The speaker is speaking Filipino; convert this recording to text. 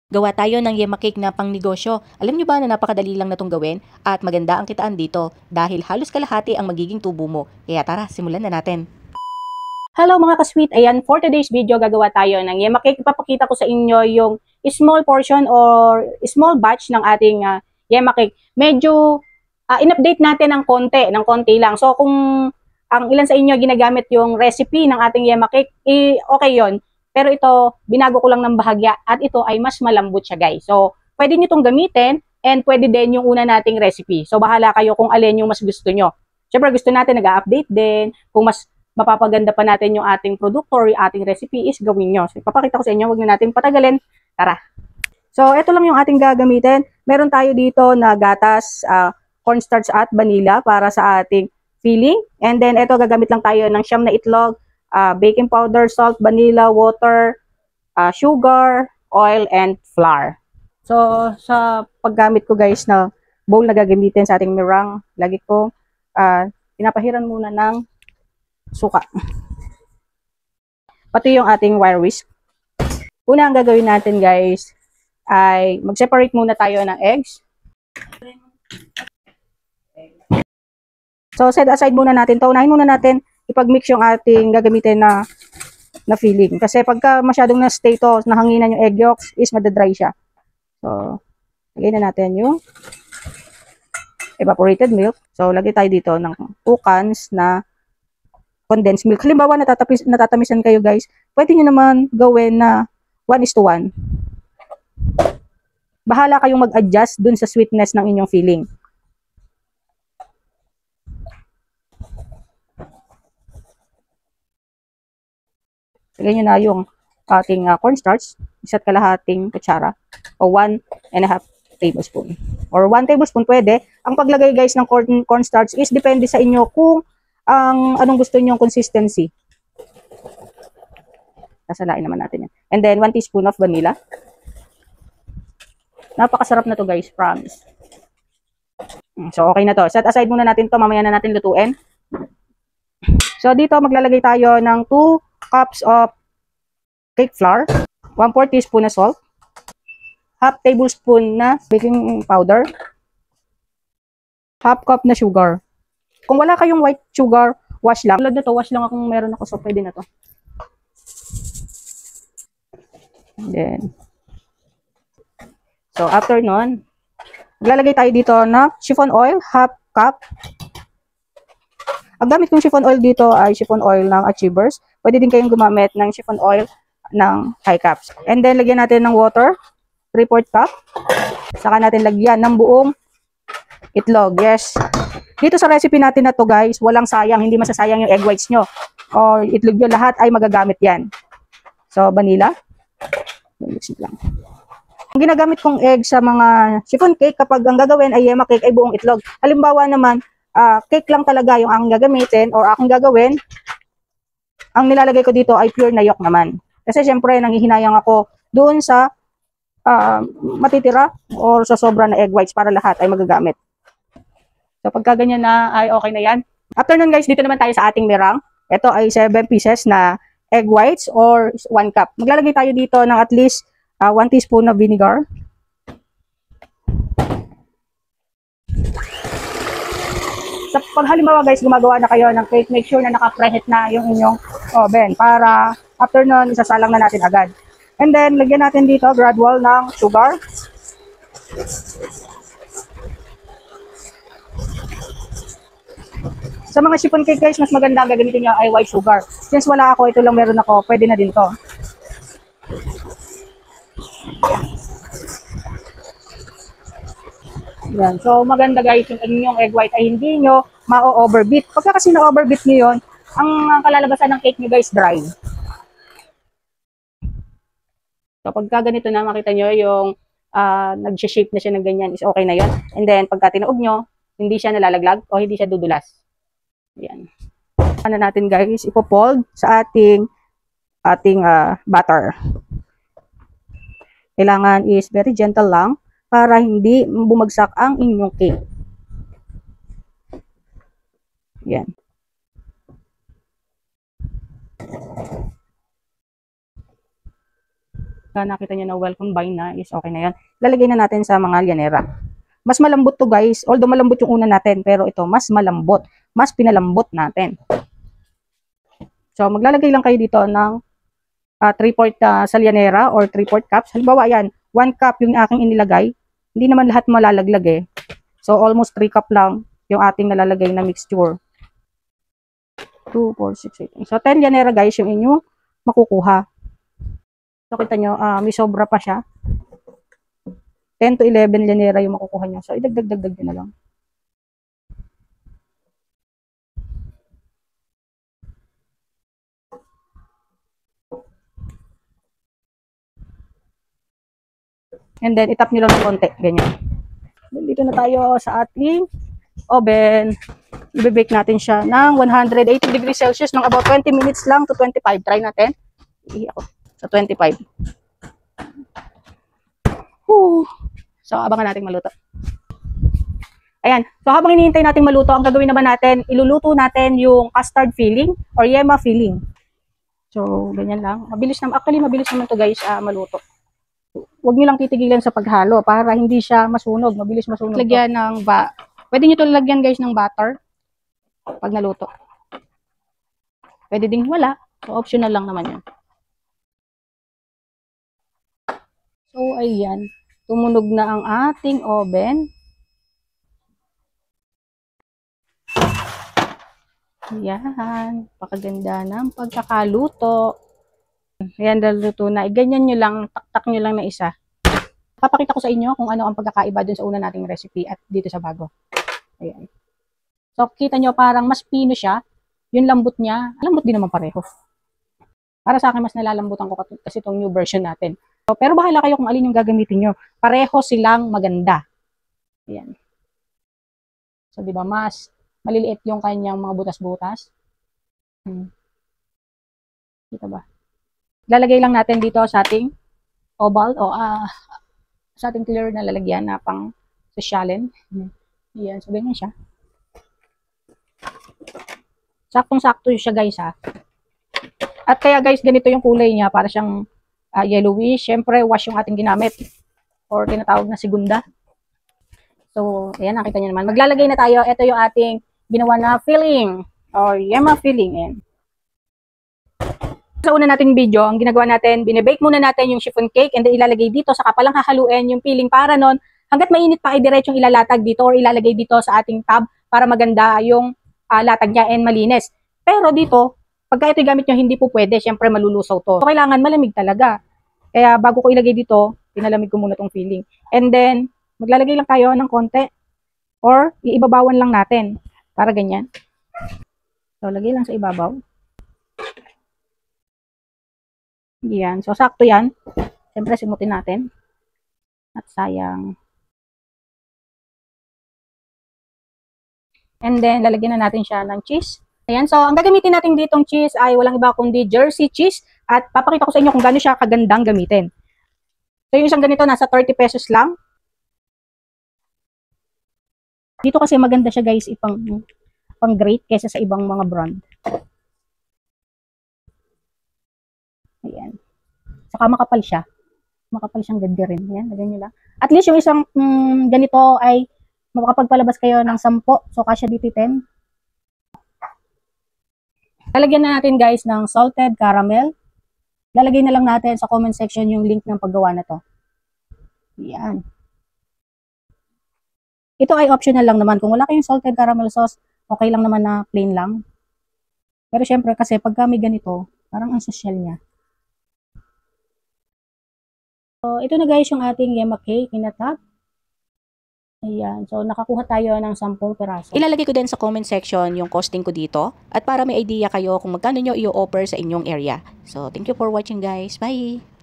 Gawa tayo ng yema cake na pangnegosyo. Alam niyo ba na napakadali lang na itong gawin at maganda ang kitaan dito dahil halos kalahati ang magiging tubo mo. Kaya tara, simulan na natin. Hello mga ka-sweet, ayan, for today's video gagawa tayo ng yema cake. Ipapakita ko sa inyo yung small portion or small batch ng ating yema cake. Medyo in-update natin ng konti lang. So kung ang ilan sa inyo ginagamit yung recipe ng ating yema cake, okay yon. Pero ito, binago ko lang ng bahagya at ito ay mas malambot siya guys. So pwede nyo itong gamitin and pwede din yung una nating recipe. So bahala kayo kung alin yung mas gusto nyo. Siyempre gusto natin nag-update din. Kung mas mapapaganda pa natin yung ating produkto or yung ating recipe is gawin nyo. So, ipapakita ko sa inyo, huwag na natin patagalin. Tara! So, ito lang yung ating gagamitin. Meron tayo dito na gatas, cornstarch at vanilla para sa ating filling. And then, ito gagamit lang tayo ng siyam na itlog, baking powder, salt, vanilla, water, sugar, oil, and flour. So, sa paggamit ko guys na bowl na gagamitin sa ating meringue, lagi ko pinapahiran muna ng suka. Pati yung ating wire whisk. Una ang gagawin natin guys ay mag-separate muna tayo ng eggs. So set aside muna natin to. Unahin muna natin ipag-mix yung ating gagamitin na filling. Kasi pagka masyadong na-stay to, nahanginan yung egg yolks, is madadry siya. So, lagay na natin yung evaporated milk. So, lagay tayo dito ng 2 cans na condensed milk. Halimbawa, natatamisan kayo guys, pwede nyo naman gawin na 1:1. Bahala kayong mag-adjust dun sa sweetness ng inyong filling. Lagyan nyo na yung ating cornstarch, 1.5 kutsara o 1.5 tablespoon. Or 1 tablespoon pwede. Ang paglagay guys ng cornstarch is depende sa inyo kung anong gusto niyo consistency. Sasalain naman natin yan. And then, 1 teaspoon of vanilla. Napakasarap na to guys, promise. So, okay na to. Set aside muna natin to. Mamaya na natin lutuin. So, dito maglalagay tayo ng 2 cups of cake flour, 1/4 teaspoon na salt, half tablespoon na baking powder, half cup na sugar. Kung wala kayong white sugar, wash lang. Tulad na to, wash lang akong meron ako, so pwede na to. And then, so after nun, maglalagay tayo dito na chiffon oil, half cup. Ang gamit kong chiffon oil dito ay chiffon oil ng Achievers. Pwede din kayong gumamit ng chiffon oil ng high caps. And then, lagyan natin ng water, 3/4 cup. Saka natin lagyan ng buong itlog. Yes. Dito sa recipe natin na to guys, walang sayang, hindi masasayang yung egg whites nyo. O itlog nyo, lahat ay magagamit yan. So, vanilla. Lang. Ang ginagamit kong egg sa mga chiffon cake, kapag ang gagawin ay yema cake, ay buong itlog. Halimbawa naman, cake lang talaga yung aking gagamitin or aking gagawin, ang nilalagay ko dito ay pure na yolk naman. Kasi syempre, nanghihinayang ako doon sa matitira or sa sobra na egg whites para lahat ay magagamit. So, pagka ganyan na, ay okay na yan. After nun guys, dito naman tayo sa ating meringue. Ito ay 7 pieces na egg whites or 1 cup. Maglalagay tayo dito ng at least 1 teaspoon na vinegar. So, pag halimbawa guys, gumagawa na kayo ng cake, make sure na naka-preheat na yung inyong oven para after nun, isasalang na natin agad. And then, lagyan natin dito gradual ng sugar. Sa mga chiffon cake guys, mas maganda ang gagamitin nyo ay white sugar. Since wala ako, ito lang meron ako, pwede na din to. Yan. So, maganda guys, yung inyong egg white ay hindi nyo ma-overbeat. Pagka kasi na-overbeat nyo yun, ang kalalabasan ng cake nyo guys, dry. So, pagka ganito na, makita nyo yung nag-shape na siya ng ganyan, is okay na yun. And then, pagka tinaog nyo, hindi siya nalalaglag o hindi siya dudulas. Yan. Ano natin guys, ipopold sa ating butter. Kailangan is very gentle lang para hindi bumagsak ang inyong cake. Yan. nakita nyo na well combined na, is okay na yan. Lalagay na natin sa mga lyanera. Mas malambot to guys, although malambot yung una natin, pero ito mas malambot, mas pinalambot natin. So maglalagay lang kayo dito ng 3/4 sa lyanera or 3/4 cups. Halimbawa yan, 1 cup yung aking inilagay, hindi naman lahat malalaglag eh. So almost 3 cup lang yung ating nalalagay na mixture. 2, 4, 6, 8. So 10 lyanera guys yung inyong makukuha. So kita nyo, may sobra pa siya. 10 to 11 lyanera yung makukuha nyo. So idagdag nyo na lang. And then itap nyo lang ng konti. Ganyan. Dito na tayo sa ating oven. I-bake natin siya ng 180 degrees Celsius ng about 20 minutes lang to 25. Try natin. Ako sa 25. So, abangan natin maluto. Ayan. So, habang hinihintay natin maluto, ang gagawin naman natin, iluluto natin yung custard filling or yema filling. So, ganyan lang. Mabilis naman. Actually, mabilis naman to guys maluto. Huwag nyo lang titigilan sa paghalo para hindi siya masunog. Mabilis masunog. Lagyan ng pwede nyo to lagyan guys ng butter pag naluto. Pwede ding wala. So, optional lang naman yan. So, ayan. Tumunog na ang ating oven. Ayan. Pakaganda ng pagkakaluto. Ayan, naluto na. Ganyan nyo lang, taktak nyo lang na isa. Papakita ko sa inyo kung ano ang pagkakaiba dun sa una nating recipe at dito sa bago. Ayan. So, kita nyo parang mas pino siya. Yung lambot niya, lambot din naman pareho. Para sa akin, mas nalalambutan ko kasi itong new version natin. So, pero bahala kayo kung alin yung gagamitin nyo. Pareho silang maganda. Ayan. So, di ba, mas maliliit yung kanyang mga butas-butas. Kita ba? Lalagay lang natin dito sa ating oval o sa ating clear na lalagyan na pang sosyalin. Ayan, so ganyan siya. Saktong-sakto siya guys ha. At kaya guys, ganito yung kulay niya, para siyang yellowish. Siyempre, wash yung ating ginamit or tinatawag na segunda. So, ayan, nakita niyo naman. Maglalagay na tayo. Ito yung ating ginawa na filling or yema filling. Ayan. Sa una nating video, ang ginagawa natin, binibake muna natin yung chiffon cake and then ilalagay dito, saka palang hahaluin yung filling para nun, hanggat mainit pa ay diretsong ilalatag dito or ilalagay dito sa ating tub para maganda yung latag niya and malinis. Pero dito, pagka ito gamit nyo, hindi po pwede, syempre malulusaw to. So, kailangan malamig talaga. Kaya bago ko ilagay dito, pinalamig ko muna tong filling. And then, maglalagay lang tayo ng konti or iibabawan lang natin para ganyan. So, lagay lang sa ibabaw. Yan. So, sakto yan. Siyempre, simutin natin. At sayang. And then, lalagyan na natin siya ng cheese. Ayan. So, ang gagamitin natin ditong cheese ay walang iba kundi Jersey cheese. At papakita ko sa inyo kung gaano siya kagandang gamitin. So, yung isang ganito, nasa 30 pesos lang. Dito kasi maganda siya guys, pang grate kaysa sa ibang mga brand. Ayan. Saka makapal siya. Makapal siyang ganda rin. Ayan, lagyan nyo lang. At least yung isang ganito ay makapagpalabas kayo ng 10. So, kasya dito 10. Lalagyan na natin guys ng salted caramel. Lalagay na lang natin sa comment section yung link ng paggawa na to. Ayan. Ito ay optional lang naman. Kung wala kayong salted caramel sauce, okay lang naman na plain lang. Pero syempre kasi pagka may ganito, parang ang social niya. So, ito na guys yung ating yema cake kinatap. Ayan. So, nakakuha tayo ng 10 peraso. Ilalagay ko din sa comment section yung costing ko dito at para may idea kayo kung magkano nyo i-offer sa inyong area. So, thank you for watching guys. Bye!